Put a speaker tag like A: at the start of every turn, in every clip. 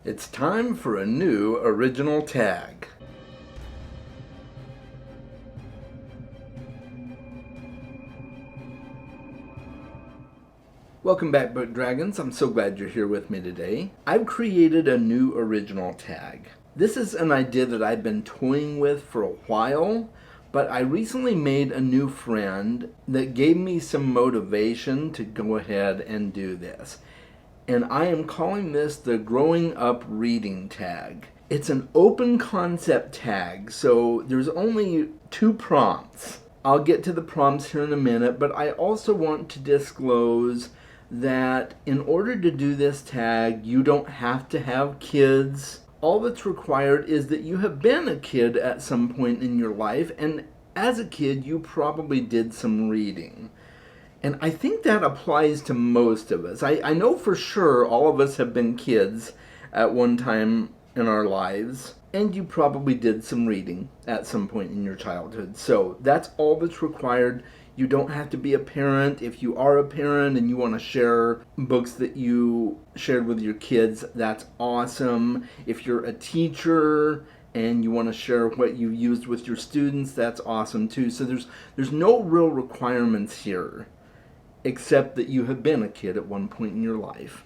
A: It's time for a new original tag. Welcome back, Book Dragons. I'm so glad you're here with me today. I've created a new original tag. This is an idea that I've been toying with for a while, but I recently made a new friend that gave me some motivation to go ahead and do this. And I am calling this the Growing Up Reading tag. It's an open concept tag, so there's only 2 prompts. I'll get to the prompts here in a minute, but I also want to disclose that in order to do this tag, you don't have to have kids. All that's required is that you have been a kid at some point in your life, and as a kid, you probably did some reading. And I think that applies to most of us. I know for sure all of us have been kids at one time in our lives, and you probably did some reading at some point in your childhood. So that's all that's required. You don't have to be a parent. If you are a parent and you want to share books that you shared with your kids, that's awesome. If you're a teacher and you want to share what you used with your students, that's awesome too. So there's no real requirements here, except that you have been a kid at one point in your life.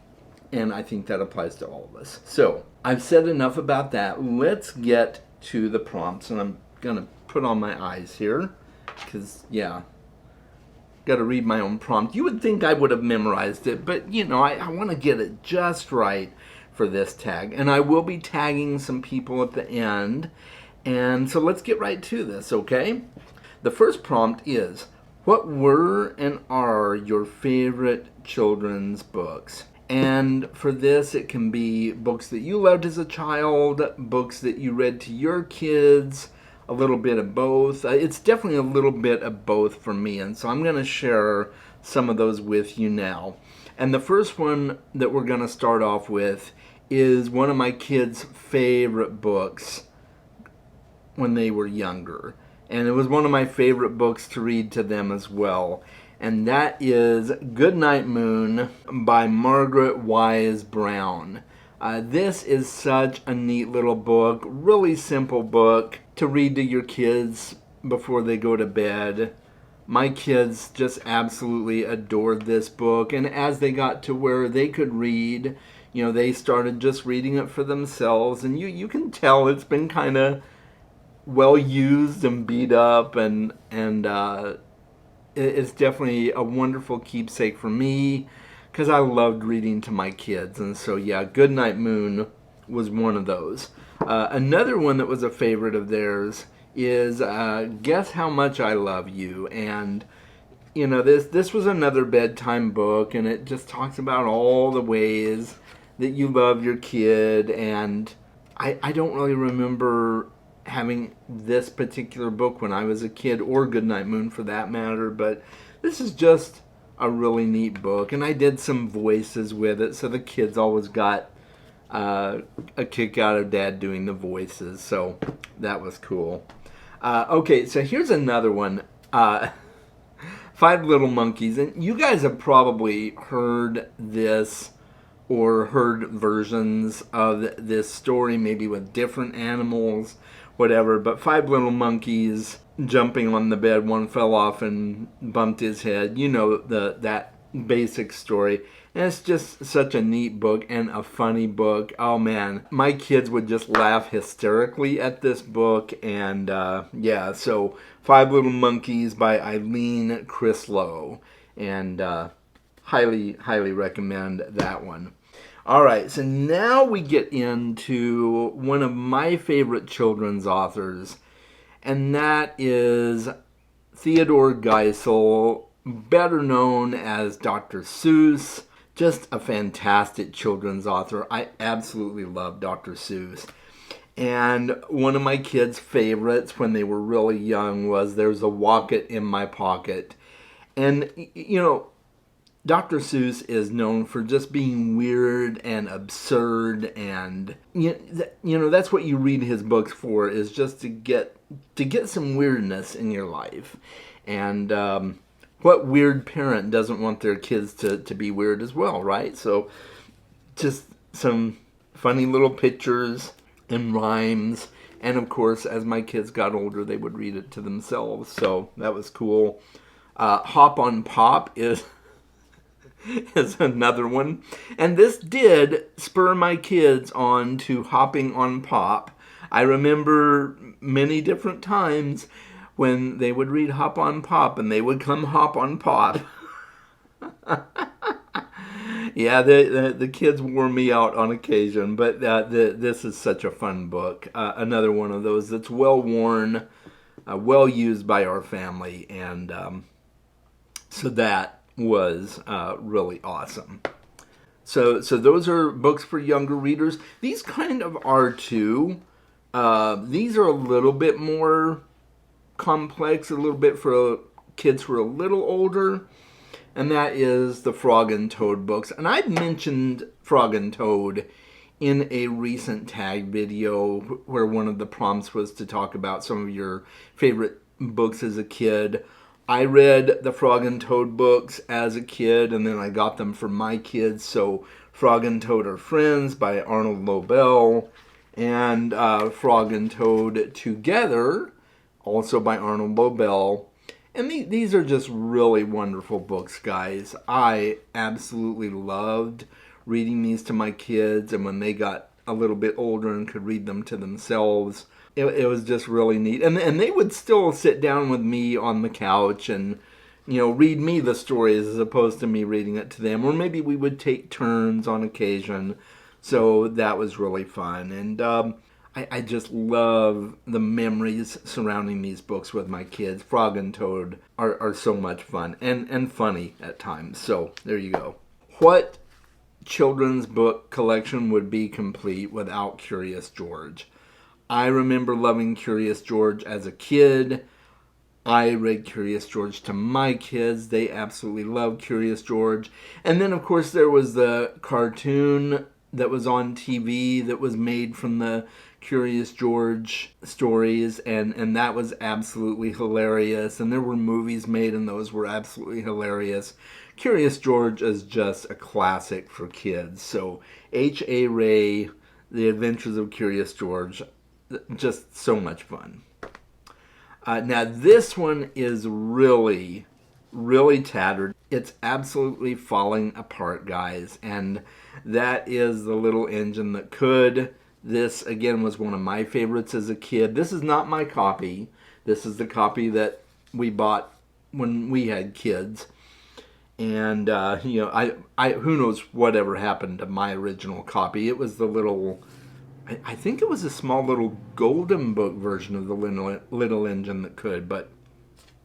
A: And I think that applies to all of us. So I've said enough about that. Let's get to the prompts. And I'm going to put on my eyes here because, got to read my own prompt. You would think I would have memorized it, but, I want to get it just right for this tag. And I will be tagging some people at the end. And so let's get right to this, okay? The first prompt is, what were and are your favorite children's books? And for this, it can be books that you loved as a child, books that you read to your kids, a little bit of both. It's definitely a little bit of both for me, and so I'm going to share some of those with you now. And the first one that we're going to start off with is one of my kids' favorite books when they were younger. And it was one of my favorite books to read to them as well. And that is Goodnight Moon by Margaret Wise Brown. This is such a neat little book, really simple book to read to your kids before they go to bed. My kids just absolutely adored this book. And as they got to where they could read, they started just reading it for themselves. And you can tell it's been kind of well used and beat up, and it's definitely a wonderful keepsake for me because I loved reading to my kids. And so Goodnight Moon was one of those. Another one that was a favorite of theirs is Guess How Much I Love You. And this was another bedtime book, and it just talks about all the ways that you love your kid. And I don't really remember having this particular book when I was a kid, or Goodnight Moon for that matter, but this is just a really neat book, and I did some voices with it, so the kids always got a kick out of Dad doing the voices, so that was cool. Okay, so here's another one, Five Little Monkeys, and you guys have probably heard this or heard versions of this story, maybe with different animals, whatever, but Five Little Monkeys jumping on the bed, one fell off and bumped his head. That basic story. And it's just such a neat book and a funny book. Oh man, my kids would just laugh hysterically at this book. And so Five Little Monkeys by Eileen Kristal. And highly, highly recommend that one. All right, so now we get into one of my favorite children's authors, and that is Theodore Geisel, better known as Dr. Seuss. Just a fantastic children's author. I absolutely love Dr. Seuss. And one of my kids' favorites when they were really young was There's a Wocket in My Pocket. And, Dr. Seuss is known for just being weird and absurd, and that's what you read his books for, is just to get some weirdness in your life. And what weird parent doesn't want their kids to be weird as well, right? So just some funny little pictures and rhymes. And of course, as my kids got older, they would read it to themselves. So that was cool. Hop on Pop is another one. And this did spur my kids on to hopping on Pop. I remember many different times when they would read Hop on Pop and they would come hop on Pop. Yeah, the kids wore me out on occasion, but this is such a fun book. Another one of those that's well worn, well used by our family, and so that was really awesome. So those are books for younger readers. These kind of are too. These are a little bit more complex, a little bit for kids who are a little older. And that is the Frog and Toad books. And I've mentioned Frog and Toad in a recent tag video where one of the prompts was to talk about some of your favorite books as a kid. I read the Frog and Toad books as a kid, and then I got them for my kids. So Frog and Toad Are Friends by Arnold Lobel, and Frog and Toad Together, also by Arnold Lobel. And these are just really wonderful books, guys. I absolutely loved reading these to my kids, and when they got a little bit older and could read them to themselves, it was just really neat. And they would still sit down with me on the couch and, read me the stories as opposed to me reading it to them. Or maybe we would take turns on occasion. So that was really fun. And I just love the memories surrounding these books with my kids. Frog and Toad are so much fun and funny at times. So there you go. What children's book collection would be complete without Curious George? I remember loving Curious George as a kid. I read Curious George to my kids. They absolutely loved Curious George. And then, of course, there was the cartoon that was on TV that was made from the Curious George stories, and that was absolutely hilarious. And there were movies made, and those were absolutely hilarious. Curious George is just a classic for kids. So H.A. Rey, The Adventures of Curious George, just so much fun. Now this one is really, really tattered. It's absolutely falling apart, guys. And that is The Little Engine That Could. This, again, was one of my favorites as a kid. This is not my copy. This is the copy that we bought when we had kids. And, I who knows whatever happened to my original copy. It was the little, I think it was a small little golden book version of The Little Engine That Could, but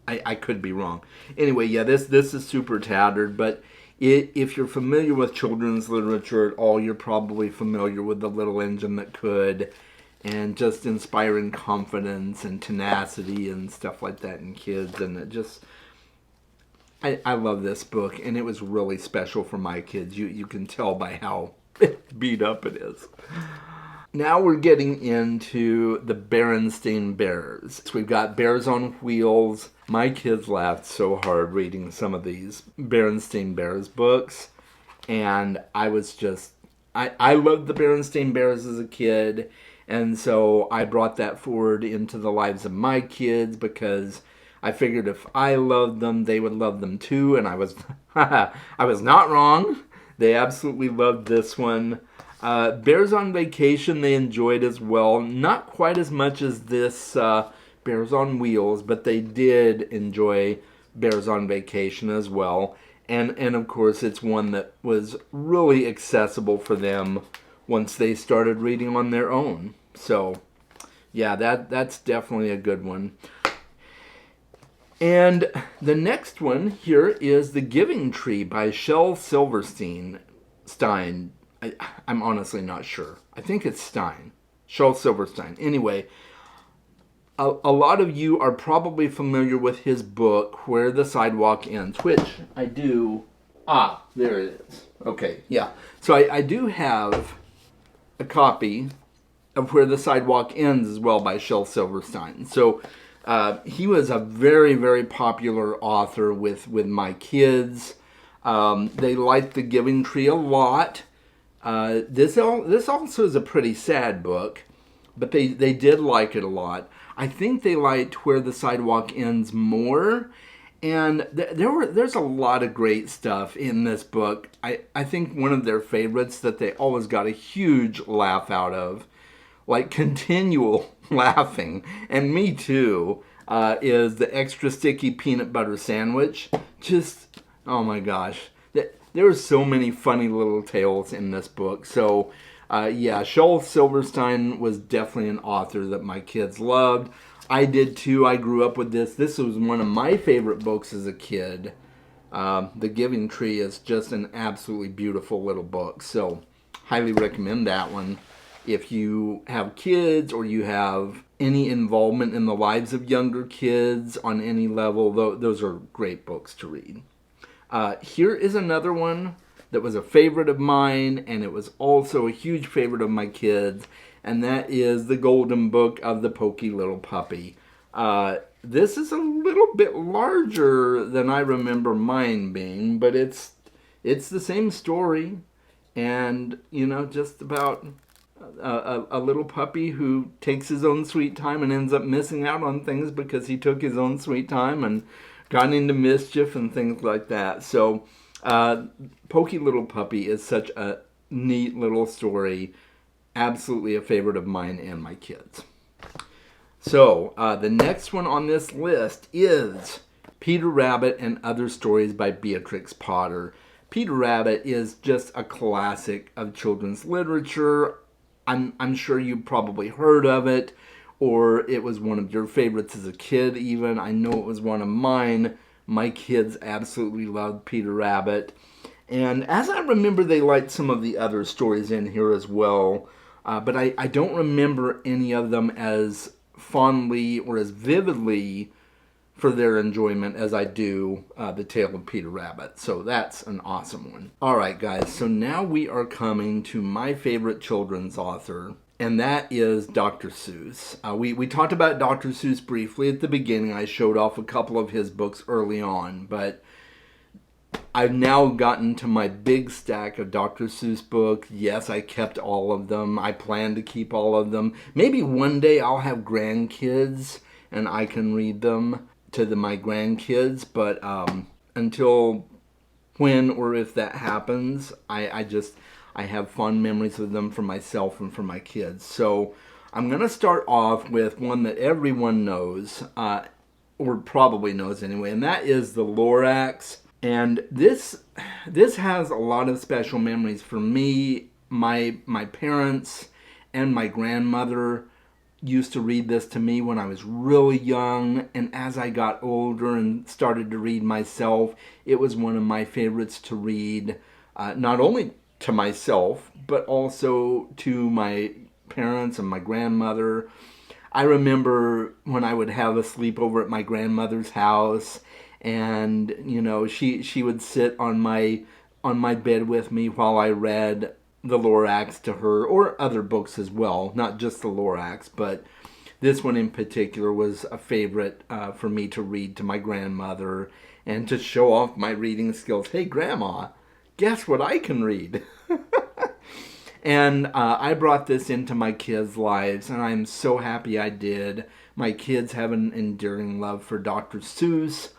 A: I could be wrong. Anyway, yeah, this is super tattered, but if you're familiar with children's literature at all, you're probably familiar with The Little Engine That Could, and just inspiring confidence and tenacity and stuff like that in kids. And it just, I love this book, and it was really special for my kids. You can tell by how beat up it is. Now we're getting into the Berenstain Bears. So we've got Bears on Wheels. My kids laughed so hard reading some of these Berenstain Bears books. And I was just, I loved the Berenstain Bears as a kid. And so I brought that forward into the lives of my kids because I figured if I loved them, they would love them too. And I was, I was not wrong. They absolutely loved this one. Bears on Vacation they enjoyed as well. Not quite as much as this Bears on Wheels, but they did enjoy Bears on Vacation as well. And of course, it's one that was really accessible for them once they started reading on their own. So, yeah, that's definitely a good one. And the next one here is The Giving Tree by Shel Silverstein. I'm honestly not sure. I think it's Stein. Shel Silverstein. Anyway, a lot of you are probably familiar with his book, Where the Sidewalk Ends, which I do. There it is. Okay, yeah. So I do have a copy of Where the Sidewalk Ends as well by Shel Silverstein. So he was a very, very popular author with my kids. They liked The Giving Tree a lot. This also is a pretty sad book, but they did like it a lot. I think they liked Where the Sidewalk Ends more, and there's a lot of great stuff in this book. I think one of their favorites that they always got a huge laugh out of, like continual laughing, and me too, is the extra sticky peanut butter sandwich. Just, oh my gosh. There are so many funny little tales in this book. So, yeah, Shel Silverstein was definitely an author that my kids loved. I did too. I grew up with this. This was one of my favorite books as a kid. The Giving Tree is just an absolutely beautiful little book. So, highly recommend that one. If you have kids or you have any involvement in the lives of younger kids on any level, those are great books to read. Here is another one that was a favorite of mine, and it was also a huge favorite of my kids, and that is The Golden Book of the Pokey Little Puppy. This is a little bit larger than I remember mine being, but it's the same story, and, you know, just about a little puppy who takes his own sweet time and ends up missing out on things because he took his own sweet time and got into mischief and things like that. So, Pokey Little Puppy is such a neat little story. Absolutely a favorite of mine and my kids. So, the next one on this list is Peter Rabbit and Other Stories by Beatrix Potter. Peter Rabbit is just a classic of children's literature. I'm sure you probably heard of it, or it was one of your favorites as a kid even. I know it was one of mine. My kids absolutely loved Peter Rabbit. And as I remember, they liked some of the other stories in here as well. But I don't remember any of them as fondly or as vividly for their enjoyment as I do The Tale of Peter Rabbit. So that's an awesome one. All right, guys. So now we are coming to my favorite children's author, and that is Dr. Seuss. We talked about Dr. Seuss briefly at the beginning. I showed off a couple of his books early on, but I've now gotten to my big stack of Dr. Seuss books. Yes, I kept all of them. I plan to keep all of them. Maybe one day I'll have grandkids and I can read them to my grandkids, but until when or if that happens, I have fond memories of them for myself and for my kids. So I'm going to start off with one that everyone knows, or probably knows anyway, and that is the Lorax. And this has a lot of special memories for me. My parents and my grandmother used to read this to me when I was really young, and as I got older and started to read myself, it was one of my favorites to read, not only to myself, but also to my parents and my grandmother. I remember when I would have a sleepover at my grandmother's house, and you know, she would sit on my bed with me while I read the Lorax to her, or other books as well, not just the Lorax, but this one in particular was a favorite for me to read to my grandmother and to show off my reading skills. Hey, Grandma, guess what I can read? And I brought this into my kids' lives, and I'm so happy I did. My kids have an enduring love for Dr. Seuss.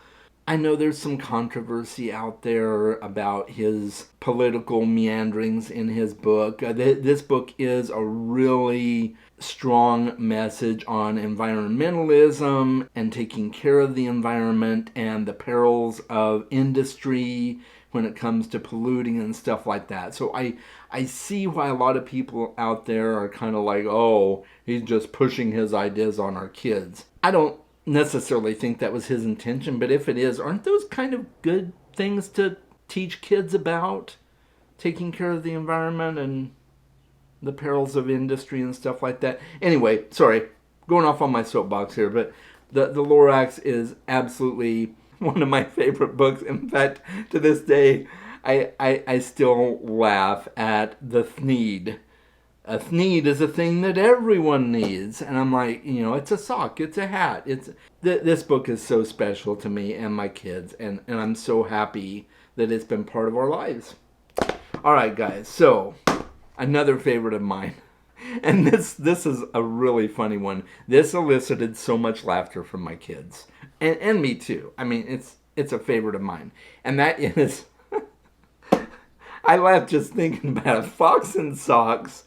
A: I know there's some controversy out there about his political meanderings in his book. This book is a really strong message on environmentalism and taking care of the environment and the perils of industry when it comes to polluting and stuff like that. So I see why a lot of people out there are kind of like, oh, he's just pushing his ideas on our kids. I don't necessarily think that was his intention, but if it is, aren't those kind of good things to teach kids about? Taking care of the environment and the perils of industry and stuff like that. Anyway, sorry, going off on my soapbox here, but the Lorax is absolutely one of my favorite books. In fact, to this day, I still laugh at the Thneed. A Thneed is a thing that everyone needs. And I'm like, you know, it's a sock, it's a hat. This book is so special to me and my kids. And I'm so happy that it's been part of our lives. All right, guys. So Another favorite of mine. And this is a really funny one. This elicited so much laughter from my kids. And me too. I mean, it's a favorite of mine. And that is I laughed just thinking about it. Fox and Socks.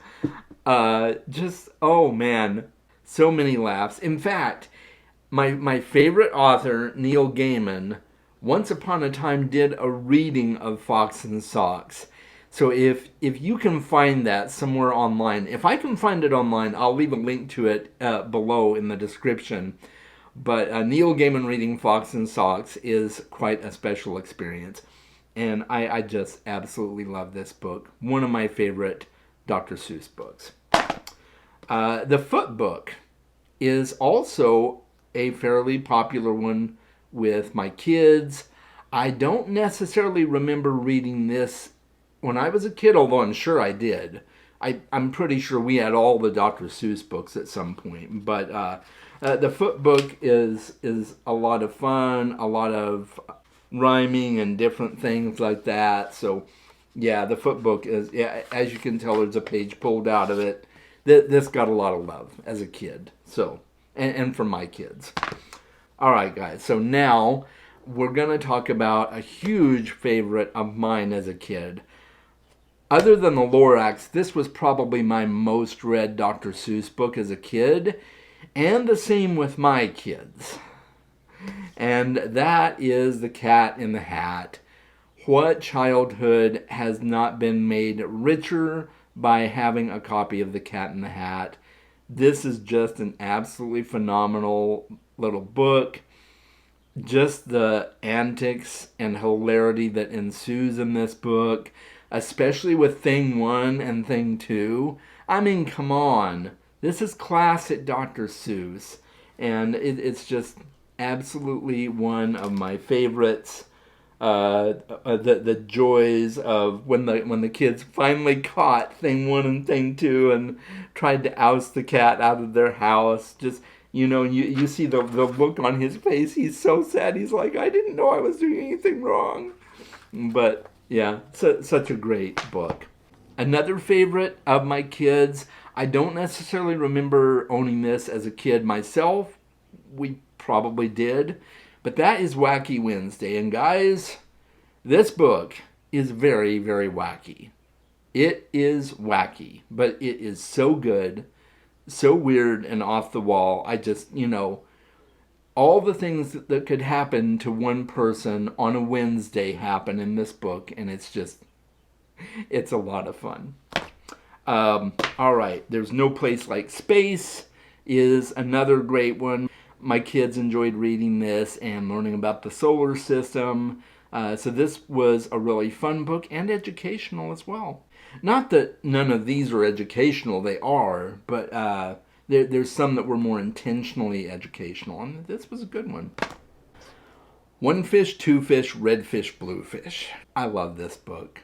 A: Oh man, so many laughs. In fact, my favorite author, Neil Gaiman, once upon a time did a reading of Fox and Socks. So if you can find that somewhere online, if I can find it online, I'll leave a link to it below in the description. But Neil Gaiman reading Fox and Socks is quite a special experience. And I just absolutely love this book. One of my favorite Dr. Seuss books. The Foot book is also a fairly popular one with my kids. I don't necessarily remember reading this when I was a kid, although I'm sure I did. I'm pretty sure we had all the Dr. Seuss books at some point. But the Foot book is a lot of fun, a lot of rhyming and different things like that. So yeah, the Foot book is, yeah, as you can tell, there's a page pulled out of it. This got a lot of love as a kid. So, and from my kids. All right, guys. So now we're going to talk about a huge favorite of mine as a kid. Other than the Lorax, this was probably my most read Dr. Seuss book as a kid, and the same with my kids. And that is The Cat in the Hat. What childhood has not been made richer by having a copy of The Cat in the Hat? This is just an absolutely phenomenal little book. Just the antics and hilarity that ensues in this book, especially with Thing 1 and Thing 2. I mean, come on. This is classic Dr. Seuss. And it's just absolutely one of my favorites. The joys of when the kids finally caught Thing 1 and Thing 2 and tried to oust the cat out of their house. Just, you see the look on his face. He's so sad. He's like, I didn't know I was doing anything wrong. But yeah, such a great book. Another favorite of my kids, I don't necessarily remember owning this as a kid myself. We probably did. But that is Wacky Wednesday. And guys, this book is very, very wacky. It is wacky, but it is so good, so weird and off the wall. I just, all the things that could happen to one person on a Wednesday happen in this book. And it's a lot of fun. All right, There's No Place Like Space is another great one. My kids enjoyed reading this and learning about the solar system. So this was a really fun book and educational as well. Not that none of these are educational, they are, but there's some that were more intentionally educational, and this was a good one. One Fish, Two Fish, Red Fish, Blue Fish. I love this book.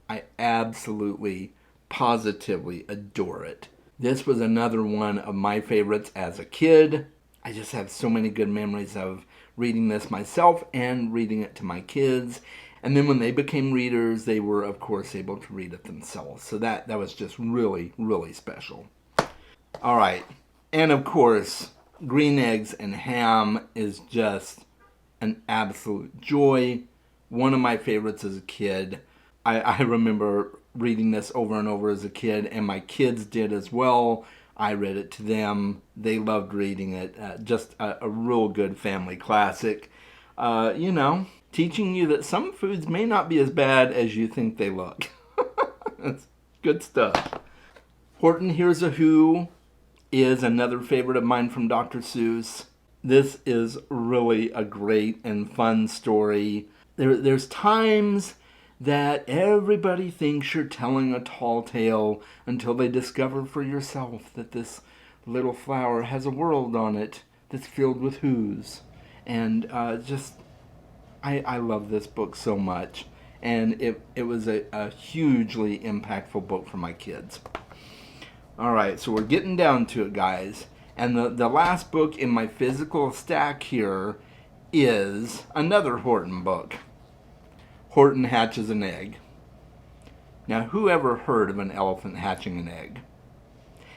A: I absolutely, positively adore it. This was another one of my favorites as a kid. I just have so many good memories of reading this myself and reading it to my kids. And then when they became readers, they were, of course, able to read it themselves. So that was just really, really special. All right. And, of course, Green Eggs and Ham is just an absolute joy. One of my favorites as a kid. I remember reading this over and over as a kid, and my kids did as well. I read it to them. They loved reading it. Just a real good family classic. Teaching you that some foods may not be as bad as you think they look. That's good stuff. Horton Hears a Who is another favorite of mine from Dr. Seuss. This is really a great and fun story. There's times that everybody thinks you're telling a tall tale until they discover for yourself that this little flower has a world on it that's filled with who's. And I love this book so much. And it was a hugely impactful book for my kids. All right, so we're getting down to it, guys. And the last book in my physical stack here is another Horton book. Horton Hatches an Egg. Now, who ever heard of an elephant hatching an egg?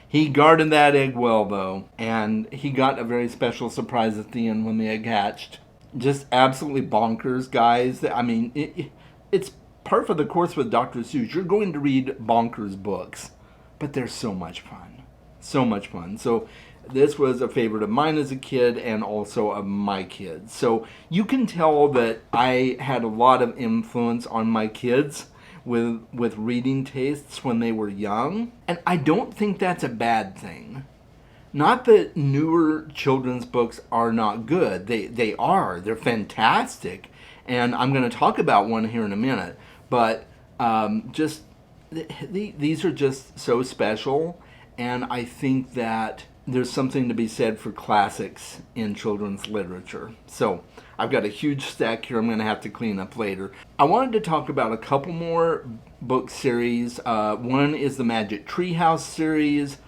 A: He guarded that egg well, though, and he got a very special surprise at the end when the egg hatched. Just absolutely bonkers, guys. I mean, it's par for the course with Dr. Seuss. You're going to read bonkers books, but they're so much fun. So much fun. So this was a favorite of mine as a kid and also of my kids. So you can tell that I had a lot of influence on my kids with reading tastes when they were young. And I don't think that's a bad thing. Not that newer children's books are not good. They are. They're fantastic. And I'm going to talk about one here in a minute. But these are just so special. And I think that there's something to be said for classics in children's literature. So I've got a huge stack here I'm going to have to clean up later. I wanted to talk about a couple more book series. One is the Magic Treehouse series,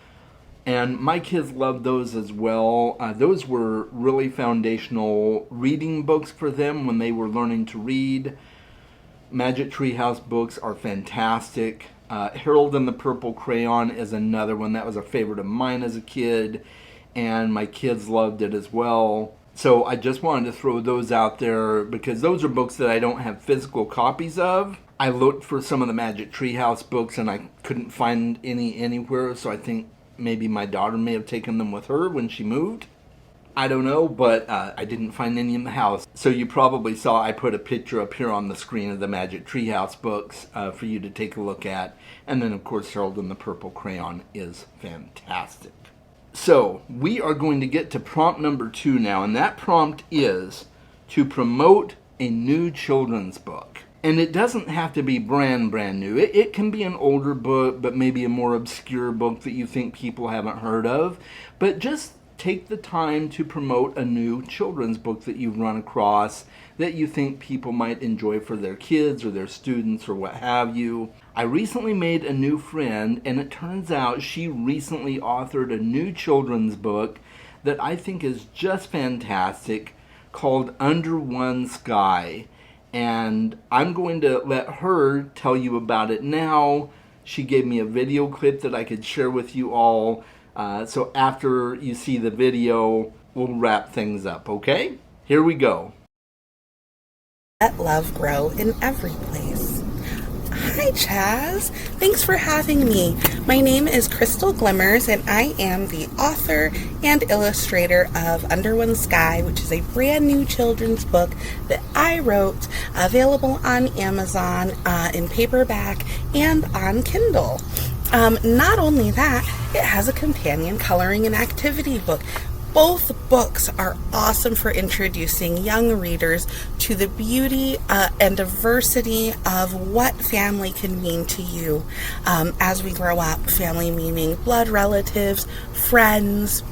A: and my kids loved those as well. Those were really foundational reading books for them when they were learning to read. Magic Treehouse books are fantastic. Harold and the Purple Crayon is another one. That was a favorite of mine as a kid, and my kids loved it as well. So I just wanted to throw those out there because those are books that I don't have physical copies of. I looked for some of the Magic Treehouse books and I couldn't find any anywhere, so I think maybe my daughter may have taken them with her when she moved. I don't know, but I didn't find any in the house. So you probably saw I put a picture up here on the screen of the Magic Treehouse books for you to take a look at. And then, of course, Harold and the Purple Crayon is fantastic. So we are going to get to prompt number 2 now, and that prompt is to promote a new children's book. And it doesn't have to be brand new. It can be an older book, but maybe a more obscure book that you think people haven't heard of. But just take the time to promote a new children's book that you've run across that you think people might enjoy for their kids or their students or what have you. I recently made a new friend, and it turns out she recently authored a new children's book that I think is just fantastic called Under One Sky. And I'm going to let her tell you about it now. She gave me a video clip that I could share with you all. So after you see the video, we'll wrap things up, okay? Here we go.
B: Let love grow in every place. Hi, Chaz. Thanks for having me. My name is Kristal Glimmers, and I am the author and illustrator of Under One Sky, which is a brand new children's book that I wrote, available on Amazon in paperback and on Kindle. Not only that, it has a companion coloring and activity book. Both books are awesome for introducing young readers to the beauty and diversity of what family can mean to you as we grow up. Family meaning blood relatives, friends,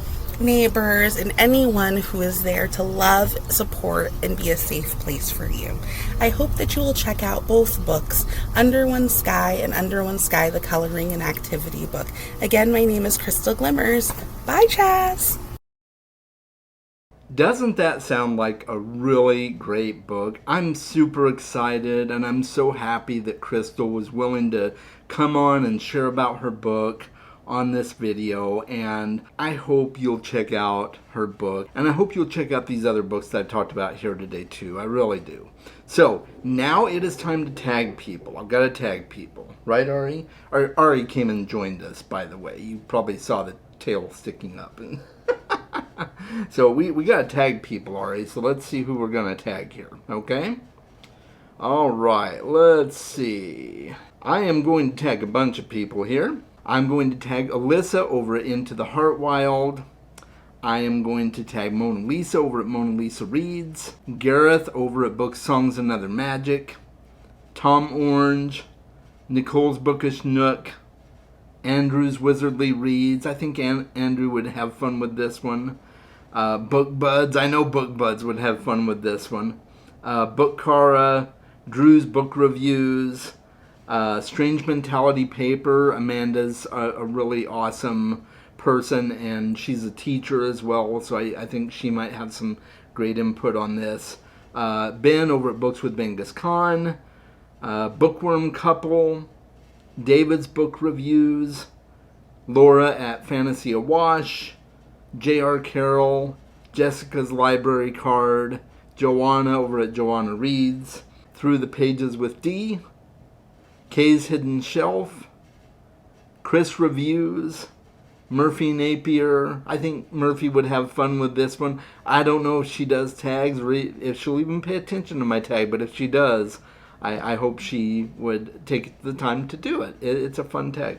B: neighbors, and anyone who is there to love, support, and be a safe place for you. I hope that you will check out both books, Under One Sky and Under One Sky, the coloring and activity book. Again, my name is Kristal Glimmers. Bye, Chaz!
A: Doesn't that sound like a really great book? I'm super excited, and I'm so happy that Kristal was willing to come on and share about her book on this video, and I hope you'll check out her book, and I hope you'll check out these other books that I talked about here today too. I really do. So now it is time to tag people. I've got to tag people, right, Ari? Ari came and joined us, by the way. You probably saw the tail sticking up. So we got to tag people, Ari. So let's see who we're going to tag here, okay? All right, let's see. I am going to tag a bunch of people here. I'm going to tag Alyssa over at Into the Heart Wild. I am going to tag Mona Lisa over at Mona Lisa Reads. Gareth over at Book Songs and Other Magic. Tom Orange. Nicole's Bookish Nook. Andrew's Wizardly Reads. I think Andrew would have fun with this one. Book Buds. I know Book Buds would have fun with this one. Book Cara. Drew's Book Reviews. Strange Mentality Paper. Amanda's a really awesome person, and she's a teacher as well, so I think she might have some great input on this. Ben over at Books with Genghis Khan. Bookworm Couple. David's book reviews, Laura at Fantasy Awash, J.R. Carroll, Jessica's library card, Joanna over at Joanna Reads, Through the Pages with D, Kay's Hidden Shelf, Chris Reviews, Murphy Napier. I think Murphy would have fun with this one. I don't know if she does tags or if she'll even pay attention to my tag, but if she does, I hope she would take the time to do it. It's a fun tag.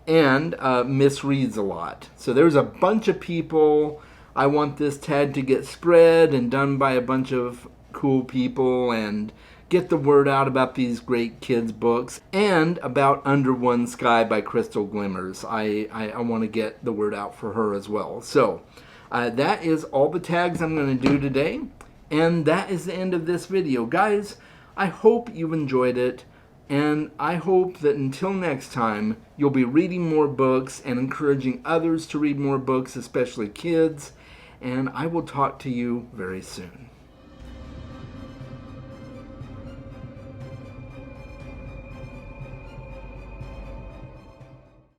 A: And Miss Reads a lot. So there's a bunch of people. I want this tag to get spread and done by a bunch of cool people and get the word out about these great kids books and about Under One Sky by Kristal Glimmers. I want to get the word out for her as well. So that is all the tags I'm going to do today, and that is the end of this video. Guys, I hope you've enjoyed it, and I hope that until next time you'll be reading more books and encouraging others to read more books, especially kids, and I will talk to you very soon.